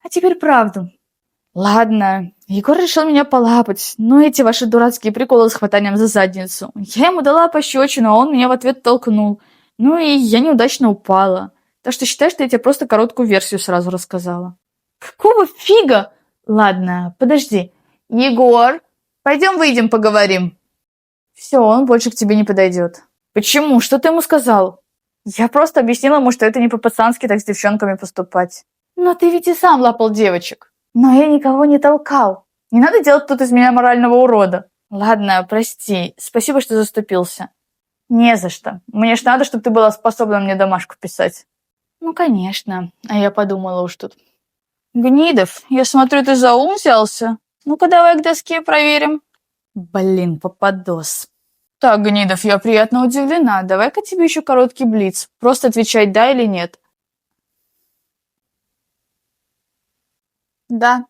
А теперь правду. Ладно, Егор решил меня полапать, но эти ваши дурацкие приколы с хватанием за задницу. Я ему дала пощечину, а он меня в ответ толкнул. Ну и я неудачно упала. Так что считай, что я тебе просто короткую версию сразу рассказала. Какого фига? Ладно, подожди. Егор, пойдем выйдем поговорим. Все, он больше к тебе не подойдет. Почему? Что ты ему сказал? Я просто объяснила ему, что это не по-пацански так с девчонками поступать. Но ты ведь и сам лапал девочек. Но я никого не толкал. Не надо делать тут из меня морального урода. Ладно, прости. Спасибо, что заступился. Не за что. Мне ж надо, чтобы ты была способна мне домашку писать. Ну, конечно. А я подумала уж тут. Гнидов, я смотрю, ты за ум взялся. Ну-ка, давай к доске проверим. Блин, попадос. Так, Гнидов, я приятно удивлена. Давай-ка тебе еще короткий блиц. Просто отвечай да или нет. Да.